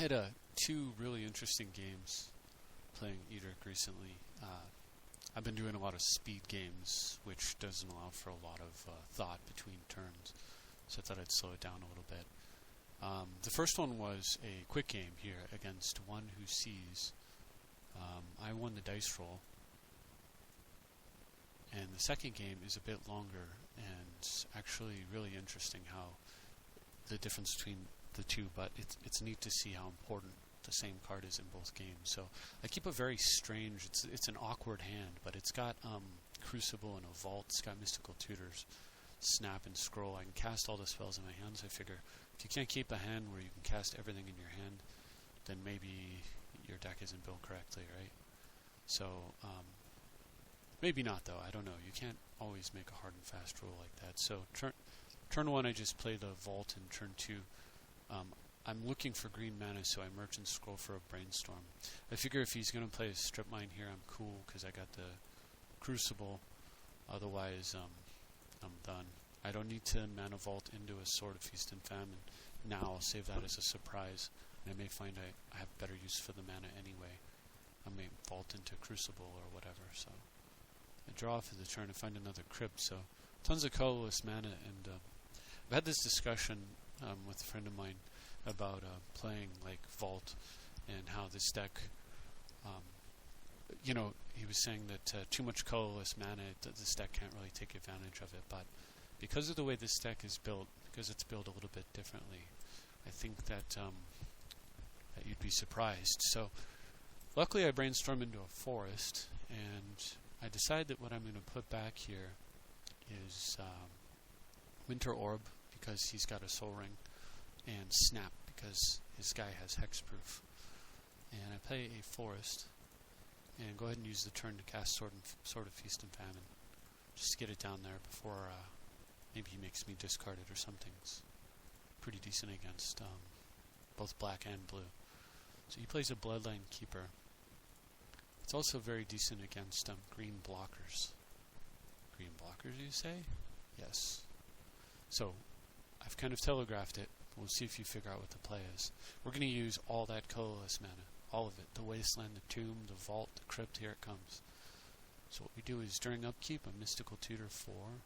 had two really interesting games playing Edric recently. I've been doing a lot of speed games, which doesn't allow for a lot of thought between turns, so I thought I'd slow it down a little bit. The first one was a quick game here against one who sees. I won the dice roll, and the second game is a bit longer and actually really interesting how the difference between the two, but it's neat to see how important the same card is in both games. So I keep a very strange, it's an awkward hand, but it's got Crucible and a Vault, it's got Mystical Tutors, Snap and Scroll. I can cast all the spells in my hands. I figure if you can't keep a hand where you can cast everything in your hand, then maybe your deck isn't built correctly, right? So maybe not though, I don't know. You can't always make a hard and fast rule like that. So turn one I just play the Vault, and turn two I'm looking for green mana, so I Merchant Scroll for a Brainstorm. I figure if he's going to play a Strip Mine here, I'm cool because I got the Crucible. Otherwise, I'm done. I don't need to mana Vault into a Sword of Feast and Famine. Now I'll save that as a surprise, and I may find I have better use for the mana anyway. I may Vault into Crucible or whatever. So I draw for the turn and find another Crypt. So tons of colorless mana, and I've had this discussion with a friend of mine about playing like Vault and how this deck, he was saying that too much colorless mana, this deck can't really take advantage of it. But because of the way this deck is built, because it's built a little bit differently, I think that that you'd be surprised. So luckily I brainstormed into a forest, and I decided that what I'm going to put back here is Winter Orb, because he's got a Soul Ring, and Snap, because his guy has Hexproof. And I play a forest, and go ahead and use the turn to cast Sword of Feast and Famine, just to get it down there before maybe he makes me discard it or something. It's pretty decent against both black and blue. So he plays a Bloodline Keeper. It's also very decent against green blockers. Green blockers, you say? Yes. So I've kind of telegraphed it. We'll see if you figure out what the play is. We're going to use all that colorless mana. All of it. The Wasteland, the Tomb, the Vault, the Crypt. Here it comes. So what we do is during upkeep, a Mystical Tutor for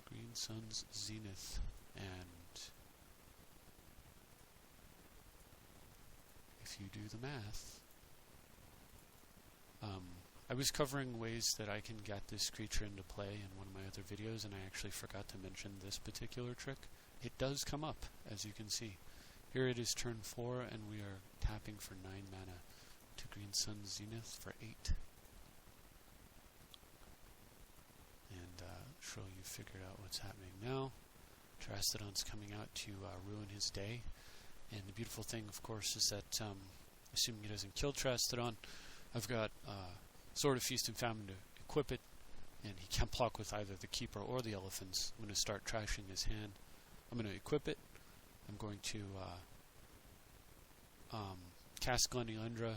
Green Sun's Zenith. And if you do the math, I was covering ways that I can get this creature into play in one of my other videos, and I actually forgot to mention this particular trick. It does come up, as you can see. Here it is turn 4, and we are tapping for 9 mana to Green Sun's Zenith for 8. And sure you figured out what's happening now. Terastodon's coming out to ruin his day. And the beautiful thing, of course, is that, assuming he doesn't kill Terastodon, I've got Sword of Feast and Famine to equip it, and he can't block with either the Keeper or the Elephants. I'm going to start trashing his hand. I'm going to equip it. I'm going to cast Glen Elendra.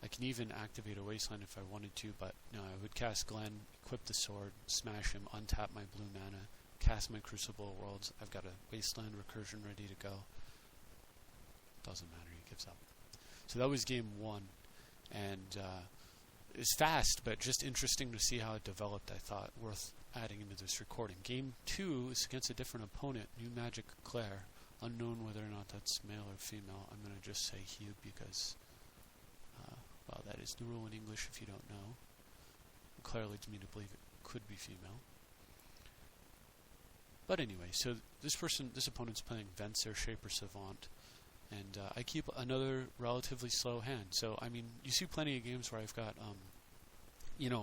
I can even activate a Wasteland if I wanted to, but no, I would cast Glen, equip the sword, smash him, untap my blue mana, cast my Crucible of Worlds. I've got a Wasteland recursion ready to go. Doesn't matter, he gives up. So that was game 1, and it's fast, but just interesting to see how it developed. I thought worth adding into this recording. Game 2 is against a different opponent, New Magic Claire. Unknown whether or not that's male or female. I'm going to just say he because, well, that is the rule in English if you don't know. Claire leads me to believe it could be female. But anyway, so this opponent's playing Venser, Shaper Savant, and I keep another relatively slow hand. So, I mean, you see plenty of games where I've got,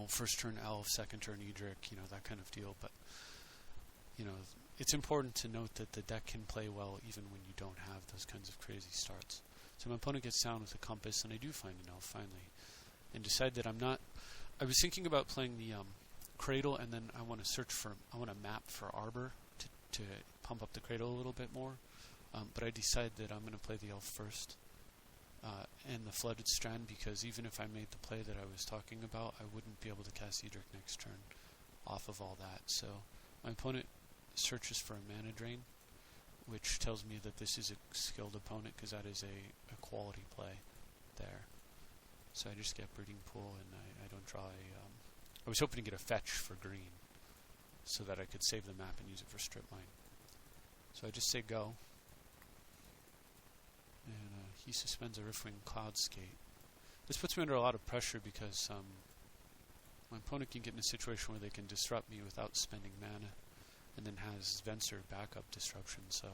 first turn Elf, second turn Edric, that kind of deal. But, it's important to note that the deck can play well even when you don't have those kinds of crazy starts. So my opponent gets down with a Compass, and I do find an Elf finally, and decide that I was thinking about playing the Cradle, and then I want to map for Arbor to pump up the Cradle a little bit more. But I decided that I'm going to play the Elf first, and the Flooded Strand, because even if I made the play that I was talking about, I wouldn't be able to cast Edric next turn off of all that. So my opponent searches for a mana drain, which tells me that this is a skilled opponent because that is a quality play there. So I just get Breeding Pool, and I don't draw a... I was hoping to get a fetch for green so that I could save the map and use it for strip mine. So I just say go. And he suspends a Riftwing Cloudskate. This puts me under a lot of pressure because my opponent can get in a situation where they can disrupt me without spending mana, and then has Venser backup disruption. So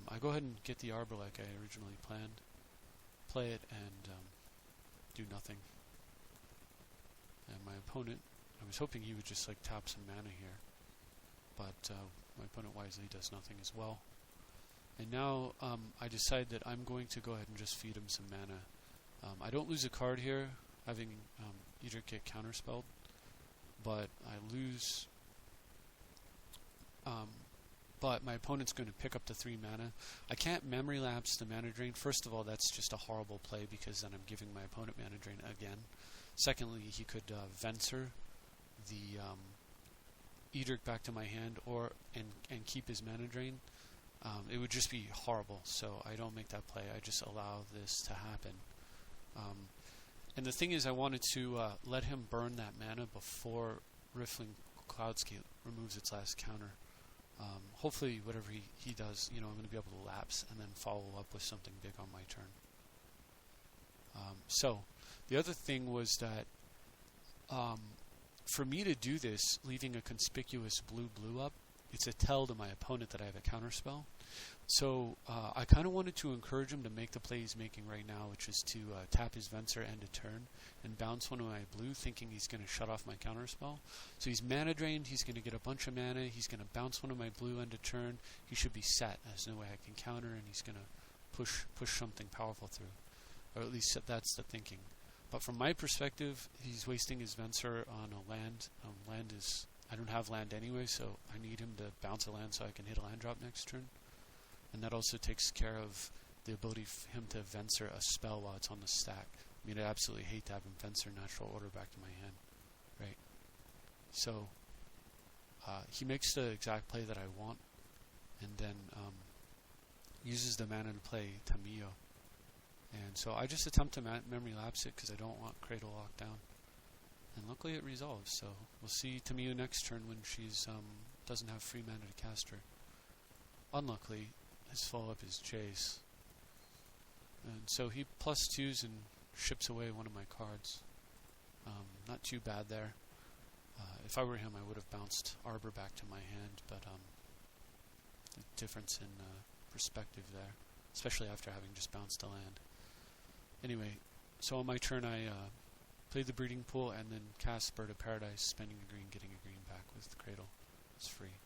I go ahead and get the Arbor like I originally planned, play it, and do nothing. And my opponent, I was hoping he would just like tap some mana here, but my opponent wisely does nothing as well. And now I decide that I'm going to go ahead and just feed him some mana. I don't lose a card here, having Edric get counterspelled, but I lose... but my opponent's going to pick up the 3 mana. I can't memory lapse the mana drain. First of all, that's just a horrible play because then I'm giving my opponent mana drain again. Secondly, he could Venser the Edric back to my hand and keep his mana drain. It would just be horrible, so I don't make that play. I just allow this to happen. And the thing is, I wanted to let him burn that mana before Riftwing Cloudscape removes its last counter. Hopefully, whatever he does, I'm going to be able to lapse and then follow up with something big on my turn. So, the other thing was that for me to do this, leaving a conspicuous blue up, it's a tell to my opponent that I have a counterspell. So I kind of wanted to encourage him to make the play he's making right now, which is to tap his Venser end of turn and bounce one of my blue, thinking he's going to shut off my counterspell. So he's mana drained, he's going to get a bunch of mana, he's going to bounce one of my blue end of turn, he should be set, there's no way I can counter, and he's going to push something powerful through. Or at least that's the thinking. But from my perspective, he's wasting his Venser on a land. I don't have land anyway, so I need him to bounce a land so I can hit a land drop next turn. And that also takes care of the ability for him to Venser a spell while it's on the stack. I mean, I absolutely hate to have him Venser Natural Order back to my hand, right? So he makes the exact play that I want, and then uses the mana to play Tamiyo. And so I just attempt to memory lapse it because I don't want Cradle locked down. And luckily it resolves, so we'll see Tamiyo next turn when she's doesn't have free mana to cast her. Unluckily, his follow-up is Jace. And so he +2s and ships away one of my cards. Not too bad there. If I were him, I would have bounced Arbor back to my hand, but the difference in perspective there, especially after having just bounced a land. Anyway, so on my turn I play the Breeding Pool and then cast Bird of Paradise, spending a green, getting a green back with the Cradle. It's free.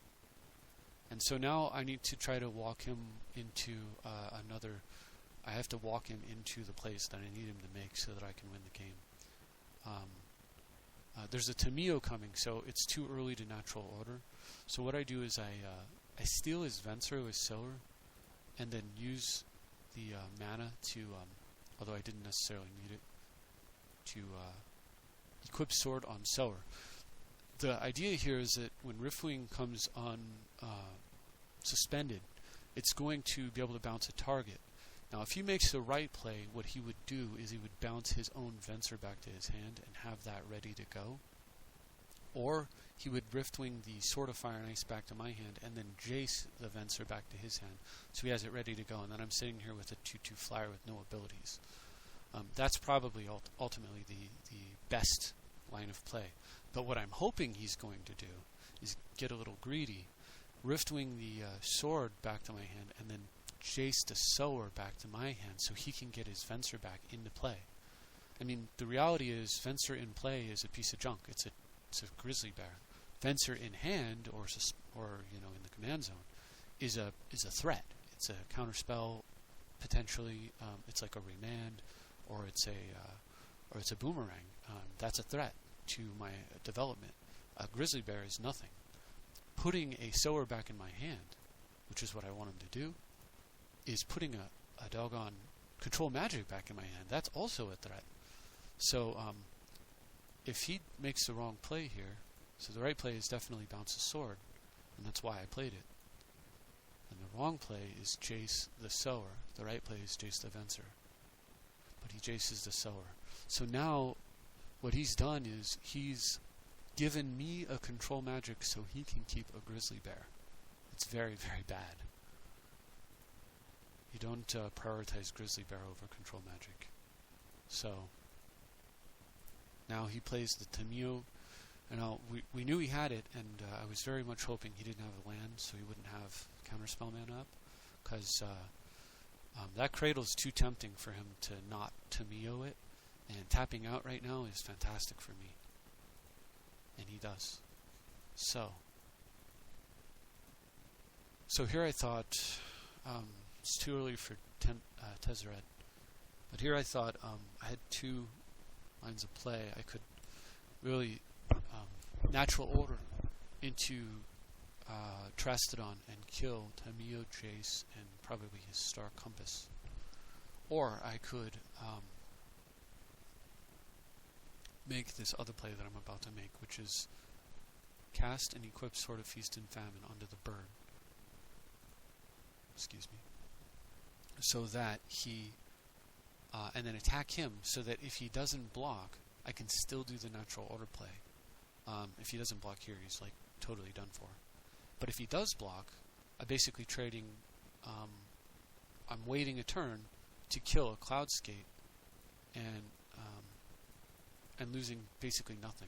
And so now I need to try to walk him into I have to walk him into the place that I need him to make so that I can win the game. There's a Tamiyo coming, so it's too early to natural order. So what I do is I steal his Venser with Sower, and then use the mana to, although I didn't necessarily need it, to equip Sword on Sower. The idea here is that when Riftwing comes on suspended, it's going to be able to bounce a target. Now, if he makes the right play, what he would do is he would bounce his own Venser back to his hand and have that ready to go. Or he would Riftwing the Sword of Fire and Ice back to my hand and then Jace the Venser back to his hand. So he has it ready to go, and then I'm sitting here with a 2/2 flyer with no abilities. That's probably ultimately the best line of play. But what I'm hoping he's going to do is get a little greedy, Riftwing the Sword back to my hand, and then Jace the Sower back to my hand so he can get his Venser back into play. I mean, the reality is Venser in play is a piece of junk. It's a grizzly bear. Venser in hand or in the command zone is a threat. It's a counterspell potentially. It's like a remand, or it's a boomerang. That's a threat to my development. A grizzly bear is nothing. Putting a Sower back in my hand, which is what I want him to do, is putting a doggone control magic back in my hand. That's also a threat. So if he makes the wrong play here, so the right play is definitely bounce a sword, and that's why I played it. And the wrong play is Jace the Sower. The right play is Jace the Venser. But he Jaces the Sower. So now what he's done is he's given me a control magic so he can keep a grizzly bear. It's very, very bad. You don't prioritize grizzly bear over control magic. So now he plays the Tamio. And we knew he had it, and I was very much hoping he didn't have a land, so he wouldn't have counterspell mana up, because that Cradle is too tempting for him to not Tamio it, and tapping out right now is fantastic for me. And he does. So here I thought, it's too early for Tezzeret, but here I thought I had two lines of play. I could really natural order into Trastodon and kill Tamio, Jace, and probably his Star Compass. Or I could make this other play that I'm about to make, which is cast and equip Sword of Feast and Famine onto the bird. Excuse me. So that he... and then attack him, so that if he doesn't block, I can still do the natural order play. If he doesn't block here, he's like totally done for. But if he does block, I'm basically trading. I'm waiting a turn to kill a Cloudscape, and losing basically nothing.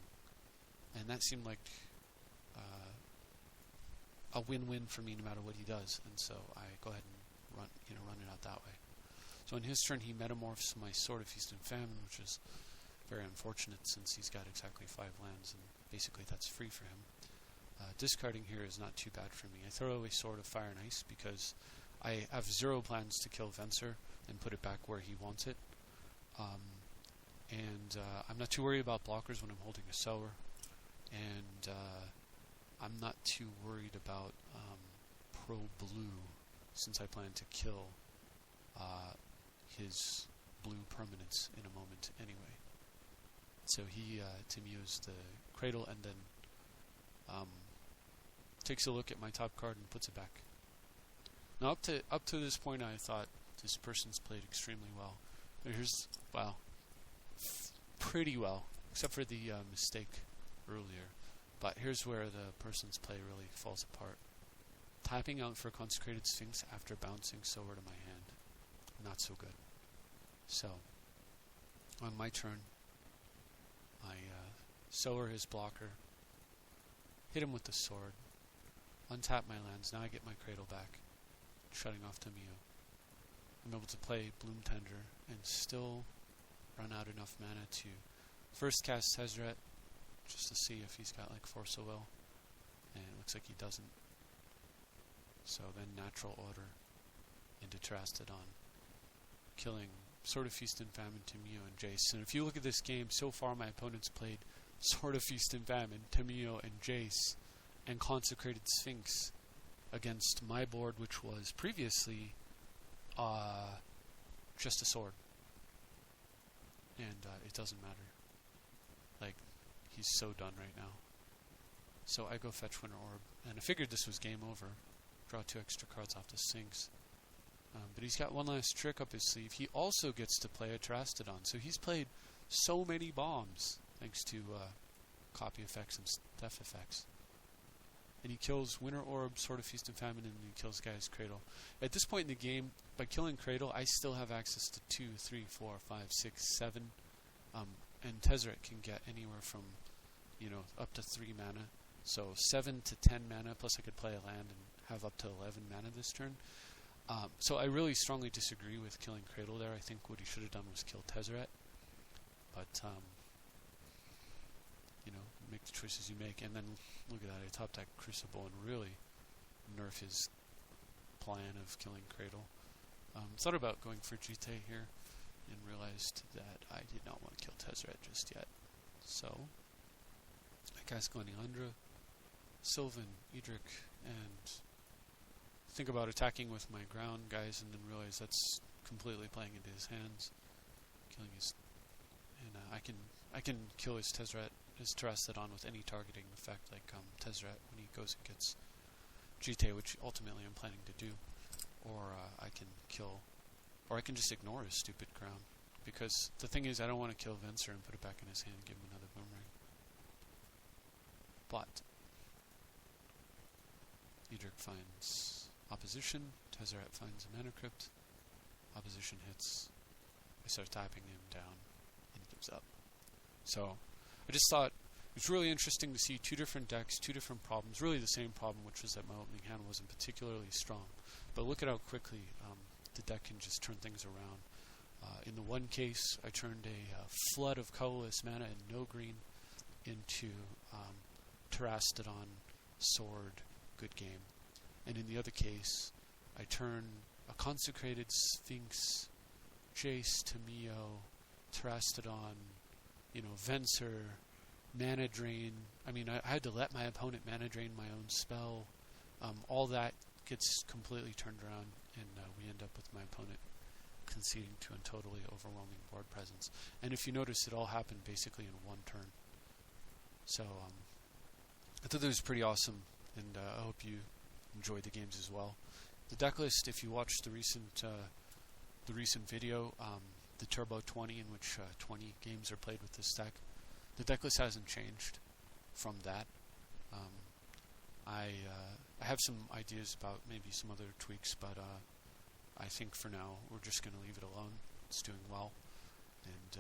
And that seemed like a win-win for me, no matter what he does. And so I go ahead and run it out that way. So in his turn, he metamorphs my Sword of Feast and Famine, which is very unfortunate since he's got exactly 5 lands, and basically that's free for him. Discarding here is not too bad for me. I throw away Sword of Fire and Ice because I have 0 plans to kill Venser and put it back where he wants it. I'm not too worried about blockers when I'm holding a Sower, and I'm not too worried about Pro Blue since I plan to kill his blue permanents in a moment anyway. So he Timios the Cradle and then takes a look at my top card and puts it back. Now up to this point, I thought this person's played extremely well. But here's pretty well, except for the mistake earlier. But here's where the person's play really falls apart. Tapping out for Consecrated Sphinx after bouncing Sower to my hand. Not so good. So, on my turn, I Sower his blocker, hit him with the sword, untap my lands. Now I get my Cradle back, shutting off Tamio. I'm able to play Bloom Tender and still run out enough mana to first cast Tezzeret, just to see if he's got like Force of Will, and it looks like he doesn't. So then natural order into Trastodon, killing Sword of Feast and Famine, Tamio, and Jace. And if you look at this game, so far my opponents played Sword of Feast and Famine, Tamio, and Jace, and Consecrated Sphinx against my board, which was previously just a sword. And it doesn't matter. Like, he's so done right now. So I go fetch Winter Orb, and I figured this was game over. Draw 2 extra cards off the Sphinx. But he's got one last trick up his sleeve. He also gets to play a Trastodon. So he's played so many bombs, thanks to copy effects and stuff effects. And he kills Winter Orb, Sword of Feast and Famine, and he kills Guy's Cradle. At this point in the game, by killing Cradle, I still have access to 2, 3, 4, 5, 6, 7. And Tezzeret can get anywhere from, up to 3 mana. So 7 to 10 mana, plus I could play a land and have up to 11 mana this turn. So I really strongly disagree with killing Cradle there. I think what he should have done was kill Tezzeret. But, make the choices you make. And then, look at that, I top deck Crucible and really nerf his plan of killing Cradle. Thought about going for GT here and realized that I did not want to kill Tezzeret just yet. So, I cast Gleneandra, Sylvan, Edric, and think about attacking with my ground guys, and then realize that's completely playing into his hands, killing his, and I can kill his Tezzeret, his Trastodon with any targeting effect, like Tezzeret when he goes and gets GT, which ultimately I'm planning to do. or I can kill, or I can just ignore his stupid crown. Because the thing is, I don't want to kill Venser and put it back in his hand and give him another boomerang. But Edric finds opposition, Tezzeret finds a mana crypt, opposition hits, I start tapping him down, and he gives up. So I just thought it was really interesting to see two different decks, two different problems, really the same problem, which was that my opening hand wasn't particularly strong. But look at how quickly the deck can just turn things around. In the one case, I turned a flood of colorless mana and no green into Terastodon, Sword, good game. And in the other case, I turn a Consecrated Sphinx, Jace, Tamio, Terastodon, Venser, mana drain. I mean, I had to let my opponent mana drain my own spell. All that gets completely turned around, and we end up with my opponent conceding to a totally overwhelming board presence. And if you notice, it all happened basically in one turn. So I thought that was pretty awesome, and I hope you enjoyed the games as well. The deck list, if you watched the recent video, the Turbo 20, in which 20 games are played with this deck, the deck list hasn't changed from that. I have some ideas about maybe some other tweaks, but I think for now we're just going to leave it alone. It's doing well. And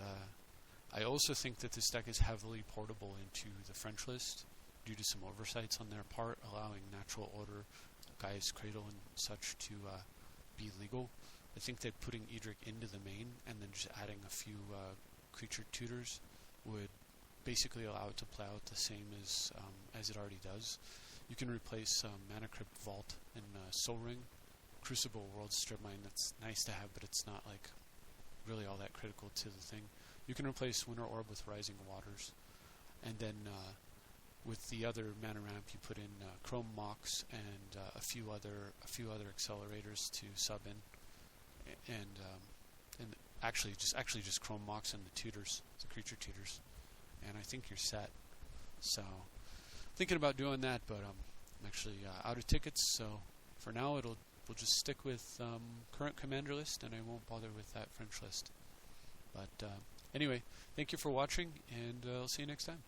I also think that this deck is heavily portable into the French list due to some oversights on their part, allowing Natural Order, Gaia's Cradle, and such to be legal. I think that putting Edric into the main and then just adding a few creature tutors would basically allow it to play out the same as it already does. You can replace Mana Crypt Vault and Soul Ring. Crucible World Strip Mine, that's nice to have, but it's not like really all that critical to the thing. You can replace Winter Orb with Rising Waters, and then with the other mana ramp, you put in Chrome Mox and a few other accelerators to sub in, and actually just Chrome Mox and the tutors, the creature tutors, and I think you're set. So thinking about doing that, but I'm actually out of tickets, so for now we'll just stick with current commander list, and I won't bother with that French list. But anyway, thank you for watching, and I'll see you next time.